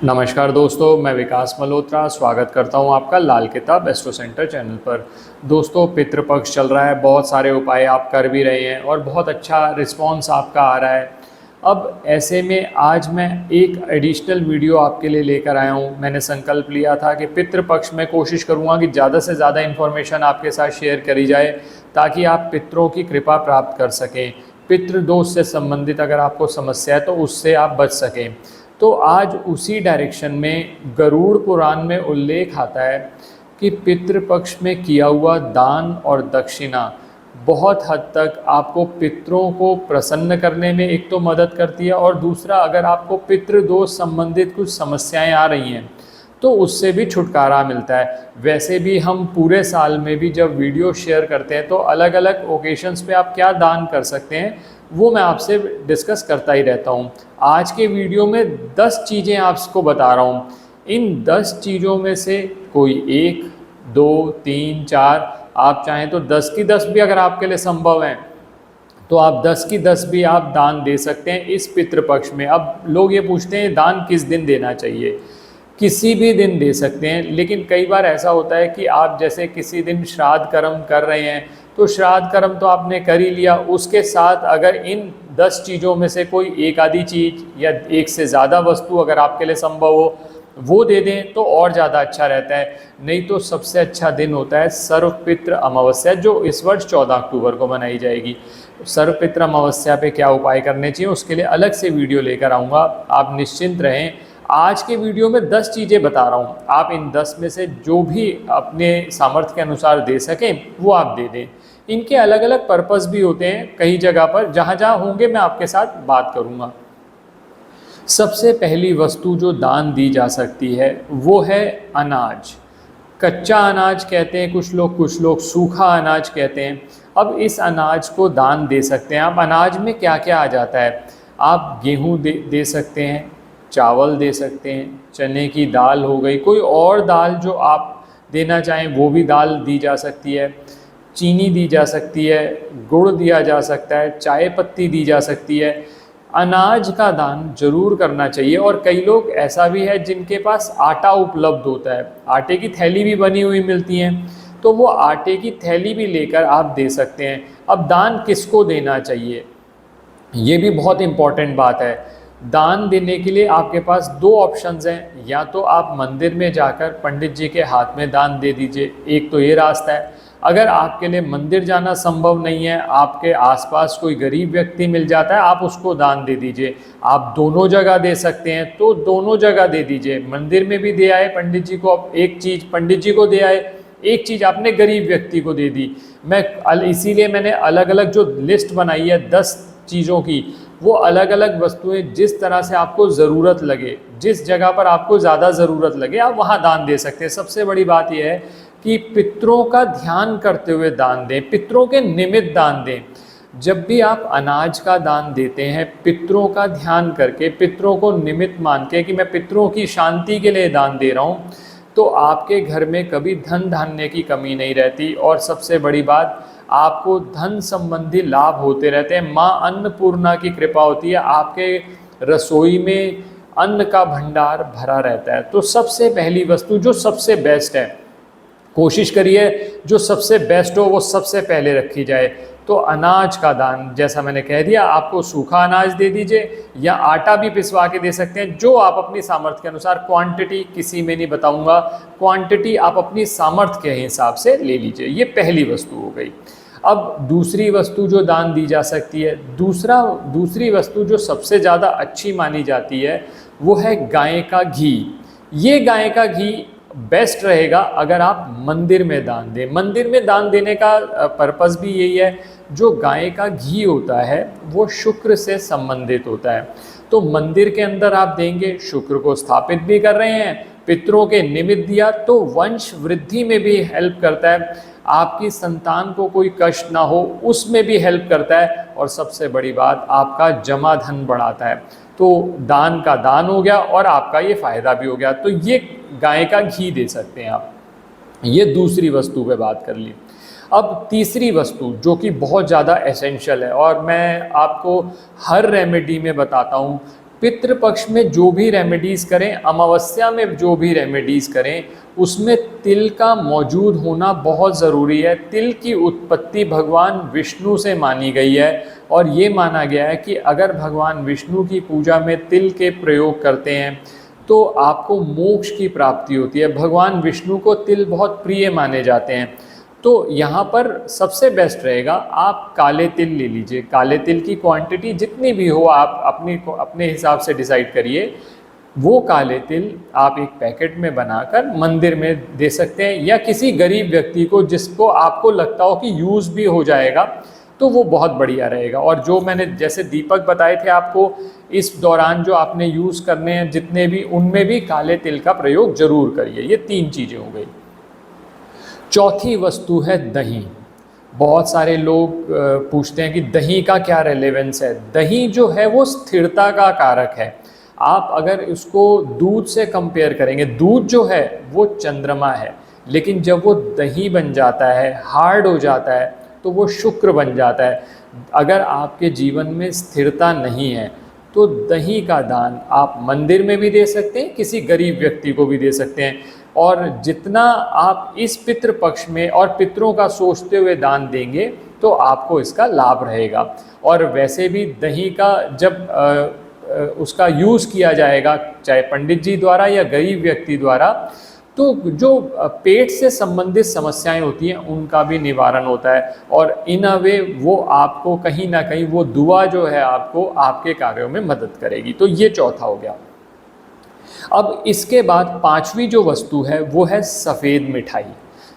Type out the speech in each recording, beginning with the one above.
नमस्कार दोस्तों, मैं विकास मल्होत्रा स्वागत करता हूं आपका लाल किताब एस्ट्रो सेंटर चैनल पर। दोस्तों, पितृपक्ष चल रहा है, बहुत सारे उपाय आप कर भी रहे हैं और बहुत अच्छा रिस्पांस आपका आ रहा है। अब ऐसे में आज मैं एक एडिशनल वीडियो आपके लिए लेकर आया हूं। मैंने संकल्प लिया था कि पितृपक्ष में कोशिश करूंगा कि ज़्यादा से ज़्यादा इन्फॉर्मेशन आपके साथ शेयर करी जाए ताकि आप पितरों की कृपा प्राप्त कर सकें। पितृदोष से संबंधित अगर आपको समस्या है तो उससे आप बच सकें। तो आज उसी डायरेक्शन में गरुड़ पुराण में उल्लेख आता है कि पितृपक्ष में किया हुआ दान और दक्षिणा बहुत हद तक आपको पितरों को प्रसन्न करने में एक तो मदद करती है, और दूसरा अगर आपको पितृदोष संबंधित कुछ समस्याएं आ रही हैं तो उससे भी छुटकारा मिलता है। वैसे भी हम पूरे साल में भी जब वीडियो शेयर करते हैं तो अलग अलग ओकेशंस पे आप क्या दान कर सकते हैं वो मैं आपसे डिस्कस करता ही रहता हूँ। आज के वीडियो में 10 चीज़ें आपको बता रहा हूँ। इन 10 चीज़ों में से कोई 1, 2, 3, 4, आप चाहें तो 10 की 10 भी अगर आपके लिए संभव है तो आप 10 की 10 भी आप दान दे सकते हैं इस पितृपक्ष में। अब लोग ये पूछते हैं दान किस दिन देना चाहिए। किसी भी दिन दे सकते हैं, लेकिन कई बार ऐसा होता है कि आप जैसे किसी दिन श्राद्ध कर्म कर रहे हैं तो श्राद्ध कर्म तो आपने कर ही लिया, उसके साथ अगर इन 10 चीज़ों में से कोई एक आधी चीज़ या एक से ज़्यादा वस्तु अगर आपके लिए संभव हो वो दे दें तो और ज़्यादा अच्छा रहता है। नहीं तो सबसे अच्छा दिन होता है सर्वपितृ अमावस्या, जो इस वर्ष 14 अक्टूबर को मनाई जाएगी। सर्वपितृ अमावस्या पे क्या उपाय करने चाहिए उसके लिए अलग से वीडियो लेकर आऊँगा, आप निश्चिंत रहें। आज के वीडियो में 10 चीज़ें बता रहा हूँ, आप इन 10 में से जो भी अपने सामर्थ्य के अनुसार दे सकें वो आप दे दें। इनके अलग अलग पर्पस भी होते हैं कई जगह पर, जहाँ जहाँ होंगे मैं आपके साथ बात करूँगा। सबसे पहली वस्तु जो दान दी जा सकती है वो है अनाज। कच्चा अनाज कहते हैं कुछ लोग सूखा अनाज कहते हैं। अब इस अनाज को दान दे सकते हैं आप। अनाज में क्या क्या आ जाता है, आप गेहूँ दे सकते हैं, चावल दे सकते हैं, चने की दाल हो गई, कोई और दाल जो आप देना चाहें वो भी दाल दी जा सकती है, चीनी दी जा सकती है, गुड़ दिया जा सकता है, चाय पत्ती दी जा सकती है। अनाज का दान जरूर करना चाहिए। और कई लोग ऐसा भी है जिनके पास आटा उपलब्ध होता है, आटे की थैली भी बनी हुई मिलती हैं, तो वो आटे की थैली भी लेकर आप दे सकते हैं। अब दान किसको देना चाहिए ये भी बहुत इम्पॉर्टेंट बात है। दान देने के लिए आपके पास 2 ऑप्शंस हैं, या तो आप मंदिर में जाकर पंडित जी के हाथ में दान दे दीजिए, एक तो ये रास्ता है। अगर आपके लिए मंदिर जाना संभव नहीं है, आपके आसपास कोई गरीब व्यक्ति मिल जाता है, आप उसको दान दे दीजिए। आप दोनों जगह दे सकते हैं तो दोनों जगह दे दीजिए। मंदिर में भी दे आए पंडित जी को, एक चीज़ पंडित जी को दे आए, एक चीज़ आपने गरीब व्यक्ति को दे दी। इसीलिए मैंने अलग अलग जो लिस्ट बनाई है 10 चीज़ों की, वो अलग अलग वस्तुएं जिस तरह से आपको ज़रूरत लगे, जिस जगह पर आपको ज़्यादा ज़रूरत लगे आप वहाँ दान दे सकते हैं। सबसे बड़ी बात यह है कि पितरों का ध्यान करते हुए दान दें, पितरों के निमित्त दान दें। जब भी आप अनाज का दान देते हैं पितरों का ध्यान करके, पितरों को निमित्त मान के कि मैं पितरों की शांति के लिए दान दे रहा हूँ, तो आपके घर में कभी धन धान्य की कमी नहीं रहती। और सबसे बड़ी बात, आपको धन संबंधी लाभ होते रहते हैं। माँ अन्नपूर्णा की कृपा होती है, आपके रसोई में अन्न का भंडार भरा रहता है। तो सबसे पहली वस्तु जो सबसे बेस्ट है, कोशिश करिए जो सबसे बेस्ट हो वो सबसे पहले रखी जाए। तो अनाज का दान, जैसा मैंने कह दिया, आपको सूखा अनाज दे दीजिए या आटा भी पिसवा के दे सकते हैं, जो आप अपनी सामर्थ्य के अनुसार। क्वांटिटी किसी में नहीं बताऊंगा, क्वांटिटी आप अपनी सामर्थ्य के हिसाब से ले लीजिए। ये पहली वस्तु हो गई। अब दूसरी वस्तु जो दान दी जा सकती है, दूसरी वस्तु जो सबसे ज़्यादा अच्छी मानी जाती है वो है गाय का घी। ये गाय का घी बेस्ट रहेगा अगर आप मंदिर में दान दें। मंदिर में दान देने का पर्पस भी यही है, जो गाय का घी होता है वो शुक्र से संबंधित होता है। तो मंदिर के अंदर आप देंगे, शुक्र को स्थापित भी कर रहे हैं, पितरों के निमित्त दिया तो वंश वृद्धि में भी हेल्प करता है, आपकी संतान को कोई कष्ट ना हो उसमें भी हेल्प करता है, और सबसे बड़ी बात आपका जमा धन बढ़ाता है। तो दान का दान हो गया और आपका ये फ़ायदा भी हो गया। तो ये गाय का घी दे सकते हैं आप। ये दूसरी वस्तु पे बात कर ली। अब तीसरी वस्तु जो कि बहुत ज़्यादा एसेंशियल है और मैं आपको हर रेमेडी में बताता हूँ, पितृपक्ष में जो भी रेमेडीज़ करें, अमावस्या में जो भी रेमेडीज़ करें, उसमें तिल का मौजूद होना बहुत ज़रूरी है। तिल की उत्पत्ति भगवान विष्णु से मानी गई है और ये माना गया है कि अगर भगवान विष्णु की पूजा में तिल के प्रयोग करते हैं तो आपको मोक्ष की प्राप्ति होती है। भगवान विष्णु को तिल बहुत प्रिय माने जाते हैं। तो यहाँ पर सबसे बेस्ट रहेगा आप काले तिल ले लीजिए। काले तिल की क्वांटिटी जितनी भी हो आप अपने हिसाब से डिसाइड करिए। वो काले तिल आप एक पैकेट में बनाकर मंदिर में दे सकते हैं या किसी गरीब व्यक्ति को जिसको आपको लगता हो कि यूज़ भी हो जाएगा, तो वो बहुत बढ़िया रहेगा। और जो मैंने जैसे दीपक बताए थे आपको, इस दौरान जो आपने यूज़ करने हैं जितने भी, उनमें भी काले तिल का प्रयोग ज़रूर करिए। ये 3 चीज़ें हो गई। चौथी वस्तु है दही। बहुत सारे लोग पूछते हैं कि दही का क्या रेलेवेंस है। दही जो है वो स्थिरता का कारक है। आप अगर इसको दूध से कंपेयर करेंगे, दूध जो है वो चंद्रमा है, लेकिन जब वो दही बन जाता है, हार्ड हो जाता है, तो वो शुक्र बन जाता है। अगर आपके जीवन में स्थिरता नहीं है तो दही का दान आप मंदिर में भी दे सकते हैं, किसी गरीब व्यक्ति को भी दे सकते हैं। और जितना आप इस पितृपक्ष में और पितरों का सोचते हुए दान देंगे तो आपको इसका लाभ रहेगा। और वैसे भी दही का जब उसका यूज़ किया जाएगा, चाहे पंडित जी द्वारा या गरीब व्यक्ति द्वारा, तो जो पेट से संबंधित समस्याएं होती हैं उनका भी निवारण होता है। और इन अ वे वो आपको कहीं ना कहीं वो दुआ जो है आपको आपके कार्यों में मदद करेगी। तो ये चौथा हो गया। अब इसके बाद 5वीं जो वस्तु है वो है सफ़ेद मिठाई।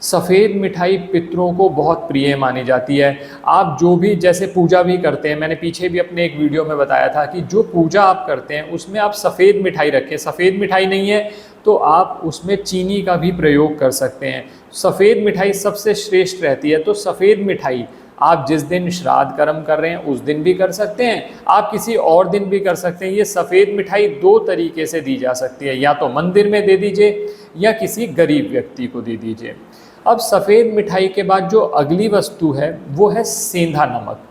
सफ़ेद मिठाई पितरों को बहुत प्रिय मानी जाती है। आप जो भी जैसे पूजा भी करते हैं, मैंने पीछे भी अपने एक वीडियो में बताया था कि जो पूजा आप करते हैं उसमें आप सफ़ेद मिठाई रखें। सफ़ेद मिठाई नहीं है तो आप उसमें चीनी का भी प्रयोग कर सकते हैं। सफ़ेद मिठाई सबसे श्रेष्ठ रहती है। तो सफ़ेद मिठाई आप जिस दिन श्राद्ध कर्म कर रहे हैं उस दिन भी कर सकते हैं, आप किसी और दिन भी कर सकते हैं। ये सफ़ेद मिठाई 2 तरीके से दी जा सकती है, या तो मंदिर में दे दीजिए या किसी गरीब व्यक्ति को दे दीजिए। अब सफ़ेद मिठाई के बाद जो अगली वस्तु है वो है सेंधा नमक।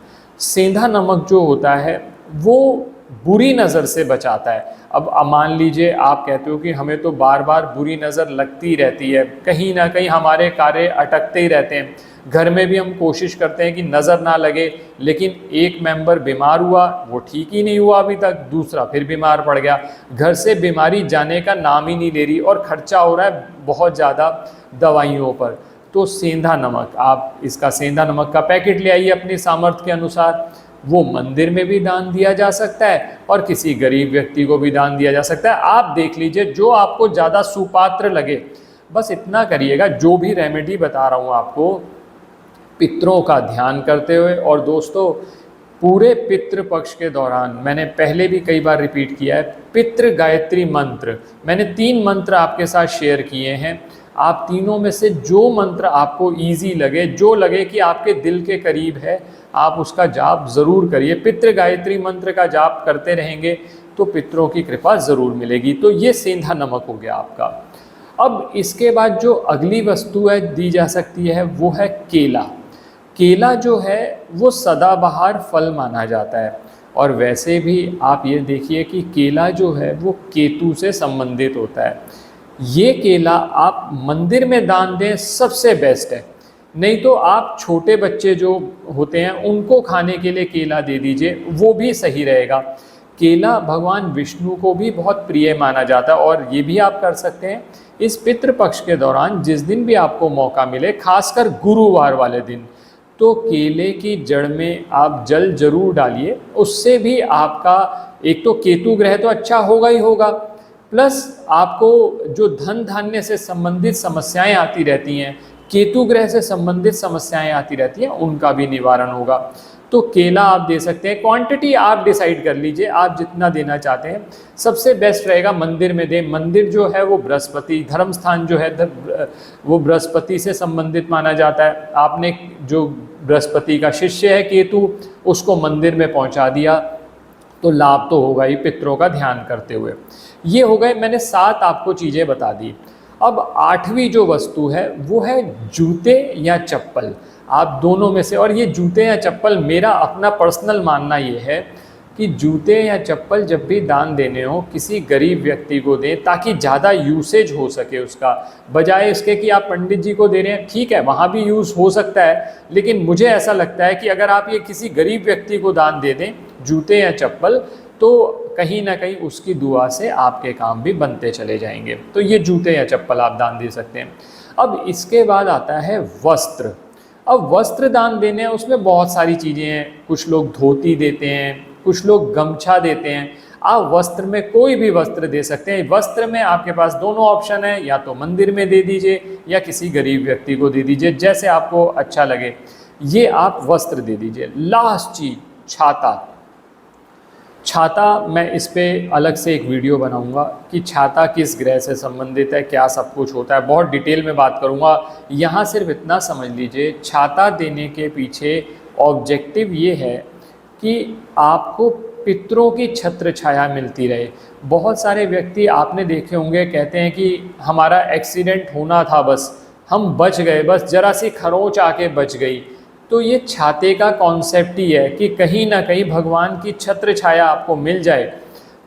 सेंधा नमक जो होता है वो बुरी नज़र से बचाता है। अब मान लीजिए आप कहते हो कि हमें तो बार बार बुरी नज़र लगती रहती है, कहीं ना कहीं हमारे कार्य अटकते ही रहते हैं। घर में भी हम कोशिश करते हैं कि नज़र ना लगे, लेकिन एक मेंबर बीमार हुआ, वो ठीक ही नहीं हुआ अभी तक, दूसरा फिर बीमार पड़ गया, घर से बीमारी जाने का नाम ही नहीं ले रही और खर्चा हो रहा है बहुत ज़्यादा दवाइयों पर। तो सेंधा नमक, आप इसका सेंधा नमक का पैकेट ले आइए अपनी सामर्थ्य के अनुसार। वो मंदिर में भी दान दिया जा सकता है और किसी गरीब व्यक्ति को भी दान दिया जा सकता है। आप देख लीजिए जो आपको ज़्यादा सुपात्र लगे, बस इतना करिएगा। जो भी रेमेडी बता रहा हूँ आपको, पितरों का ध्यान करते हुए। और दोस्तों, पूरे पितृ पक्ष के दौरान मैंने पहले भी कई बार रिपीट किया है, पितृ गायत्री मंत्र, मैंने 3 मंत्र आपके साथ शेयर किए हैं। आप तीनों में से जो मंत्र आपको इजी लगे, जो लगे कि आपके दिल के करीब है, आप उसका जाप ज़रूर करिए। पितृ गायत्री मंत्र का जाप करते रहेंगे तो पितरों की कृपा ज़रूर मिलेगी। तो ये सेंधा नमक हो गया आपका। अब इसके बाद जो अगली वस्तु है दी जा सकती है वो है केला। केला जो है वो सदाबहार फल माना जाता है। और वैसे भी आप ये देखिए कि केला जो है वो केतु से संबंधित होता है। ये केला आप मंदिर में दान दें, सबसे बेस्ट है। नहीं तो आप छोटे बच्चे जो होते हैं उनको खाने के लिए केला दे दीजिए, वो भी सही रहेगा। केला भगवान विष्णु को भी बहुत प्रिय माना जाता है। और ये भी आप कर सकते हैं इस पितृपक्ष के दौरान, जिस दिन भी आपको मौका मिले, खासकर गुरुवार वाले दिन, तो केले की जड़ में आप जल जरूर डालिए। उससे भी आपका एक तो केतु ग्रह तो अच्छा होगा ही होगा, प्लस आपको जो धन धान्य से संबंधित समस्याएं आती रहती हैं, केतु ग्रह से संबंधित समस्याएं आती रहती हैं, उनका भी निवारण होगा। तो केला आप दे सकते हैं। क्वांटिटी आप डिसाइड कर लीजिए, आप जितना देना चाहते हैं। सबसे बेस्ट रहेगा मंदिर में दें। मंदिर जो है वो बृहस्पति, धर्म स्थान जो है वो बृहस्पति से संबंधित माना जाता है। आपने जो बृहस्पति का शिष्य है केतु, उसको मंदिर में पहुंचा दिया तो लाभ तो होगा ही पितरों का ध्यान करते हुए। ये हो गए, मैंने 7 आपको चीज़ें बता दी। अब 8वीं जो वस्तु है वो है जूते या चप्पल। आप दोनों में से, और ये जूते या चप्पल मेरा अपना पर्सनल मानना ये है, कि जूते या चप्पल जब भी दान देने हो किसी गरीब व्यक्ति को दें, ताकि ज़्यादा यूसेज हो सके उसका, बजाय इसके कि आप पंडित जी को दे रहे हैं। ठीक है, वहाँ भी यूज़ हो सकता है, लेकिन मुझे ऐसा लगता है कि अगर आप ये किसी गरीब व्यक्ति को दान दे दें जूते या चप्पल, तो कहीं ना कहीं उसकी दुआ से आपके काम भी बनते चले जाएंगे। तो ये जूते या चप्पल आप दान दे सकते हैं। अब इसके बाद आता है वस्त्र। अब वस्त्र दान देने हैं, उसमें बहुत सारी चीज़ें हैं। कुछ लोग धोती देते हैं, कुछ लोग गमछा देते हैं। आप वस्त्र में कोई भी वस्त्र दे सकते हैं। वस्त्र में आपके पास दोनों ऑप्शन है, या तो मंदिर में दे दीजिए या किसी गरीब व्यक्ति को दे दीजिए, जैसे आपको अच्छा लगे। ये आप वस्त्र दे दीजिए। लास्ट चीज छाता। छाता मैं इस पे अलग से एक वीडियो बनाऊंगा कि छाता किस ग्रह से संबंधित है, क्या सब कुछ होता है, बहुत डिटेल में बात करूंगा। यहाँ सिर्फ इतना समझ लीजिए, छाता देने के पीछे ऑब्जेक्टिव ये है कि आपको पितरों की छत्र छाया मिलती रहे। बहुत सारे व्यक्ति आपने देखे होंगे कहते हैं कि हमारा एक्सीडेंट होना था, बस हम बच गए, बस जरा सी खरोंच आके बच गई। तो ये छाते का कॉन्सेप्ट ही है कि कहीं ना कहीं भगवान की छत्र छाया आपको मिल जाए,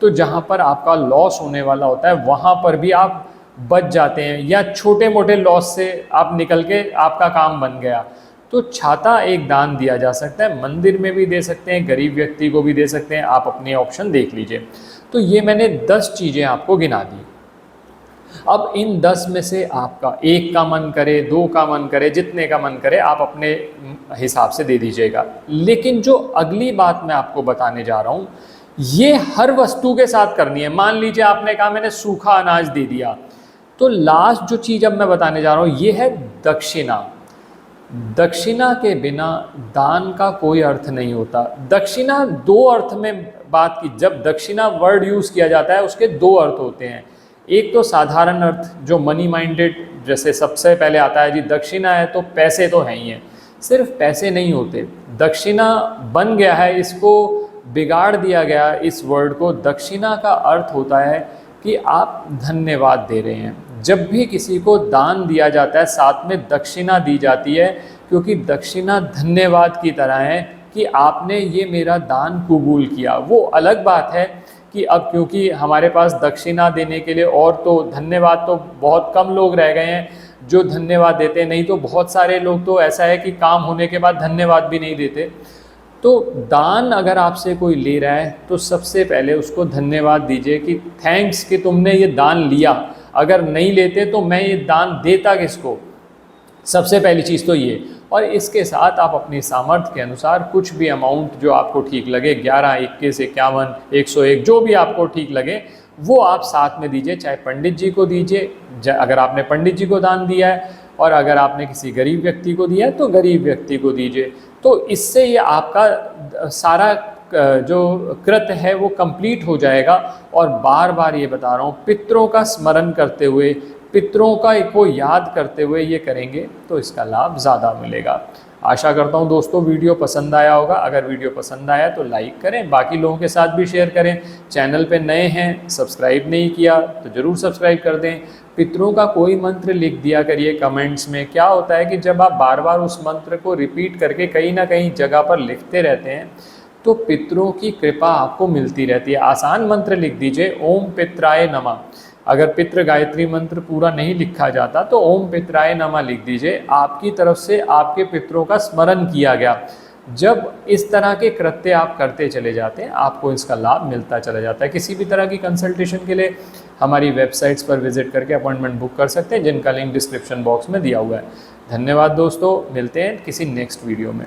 तो जहाँ पर आपका लॉस होने वाला होता है वहाँ पर भी आप बच जाते हैं, या छोटे मोटे लॉस से आप निकल के आपका काम बन गया। तो छाता एक दान दिया जा सकता है, मंदिर में भी दे सकते हैं, गरीब व्यक्ति को भी दे सकते हैं, आप अपने ऑप्शन देख लीजिए। तो ये मैंने 10 चीज़ें आपको गिना दी। अब इन 10 में से आपका 1 का मन करे, 2 का मन करे, जितने का मन करे आप अपने हिसाब से दे दीजिएगा। लेकिन जो अगली बात मैं आपको बताने जा रहा हूँ, ये हर वस्तु के साथ करनी है। मान लीजिए आपने कहा मैंने सूखा अनाज दे दिया, तो लास्ट जो चीज़ अब मैं बताने जा रहा हूँ ये है दक्षिणा। दक्षिणा के बिना दान का कोई अर्थ नहीं होता। दक्षिणा 2 अर्थ में बात की, जब दक्षिणा वर्ड यूज़ किया जाता है उसके 2 अर्थ होते हैं। एक तो साधारण अर्थ जो मनी माइंडेड, जैसे सबसे पहले आता है जी दक्षिणा है तो पैसे तो हैं ही हैं। सिर्फ पैसे नहीं होते, दक्षिणा बन गया है, इसको बिगाड़ दिया गया इस वर्ड को। दक्षिणा का अर्थ होता है कि आप धन्यवाद दे रहे हैं। जब भी किसी को दान दिया जाता है साथ में दक्षिणा दी जाती है, क्योंकि दक्षिणा धन्यवाद की तरह है कि आपने ये मेरा दान कबूल किया। वो अलग बात है कि अब क्योंकि हमारे पास दक्षिणा देने के लिए और तो धन्यवाद तो बहुत कम लोग रह गए हैं जो धन्यवाद देते हैं, नहीं तो बहुत सारे लोग तो ऐसा है कि काम होने के बाद धन्यवाद भी नहीं देते। तो दान अगर आपसे कोई ले रहा है तो सबसे पहले उसको धन्यवाद दीजिए कि थैंक्स कि तुमने ये दान लिया, अगर नहीं लेते तो मैं ये दान देता किसको। सबसे पहली चीज़ तो ये। और इसके साथ आप अपनी सामर्थ्य के अनुसार कुछ भी अमाउंट जो आपको ठीक लगे, 11, 21, 51, 101, जो भी आपको ठीक लगे वो आप साथ में दीजिए। चाहे पंडित जी को दीजिए अगर आपने पंडित जी को दान दिया है, और अगर आपने किसी गरीब व्यक्ति को दिया है तो गरीब व्यक्ति को दीजिए। तो इससे ये आपका सारा जो कृत्य है वो कंप्लीट हो जाएगा। और बार बार ये बता रहा हूँ, पितरों का स्मरण करते हुए, पितरों को याद करते हुए ये करेंगे तो इसका लाभ ज़्यादा मिलेगा। आशा करता हूँ दोस्तों वीडियो पसंद आया होगा। अगर वीडियो पसंद आया तो लाइक करें, बाकी लोगों के साथ भी शेयर करें। चैनल पे नए हैं, सब्सक्राइब नहीं किया तो ज़रूर सब्सक्राइब कर दें। पितरों का कोई मंत्र लिख दिया करिए कमेंट्स में। क्या होता है कि जब आप बार बार उस मंत्र को रिपीट करके कहीं ना कहीं जगह पर लिखते रहते हैं तो पितरों की कृपा आपको मिलती रहती है। आसान मंत्र लिख दीजिए, ओम पित्राय नमः। अगर पितृ गायत्री मंत्र पूरा नहीं लिखा जाता तो ओम पित्राय नमः लिख दीजिए। आपकी तरफ से आपके पितरों का स्मरण किया गया। जब इस तरह के कृत्य आप करते चले जाते हैं आपको इसका लाभ मिलता चला जाता है। किसी भी तरह की कंसल्टेशन के लिए हमारी वेबसाइट्स पर विजिट करके अपॉइंटमेंट बुक कर सकते हैं, जिनका लिंक डिस्क्रिप्शन बॉक्स में दिया हुआ है। धन्यवाद दोस्तों, मिलते हैं किसी नेक्स्ट वीडियो में।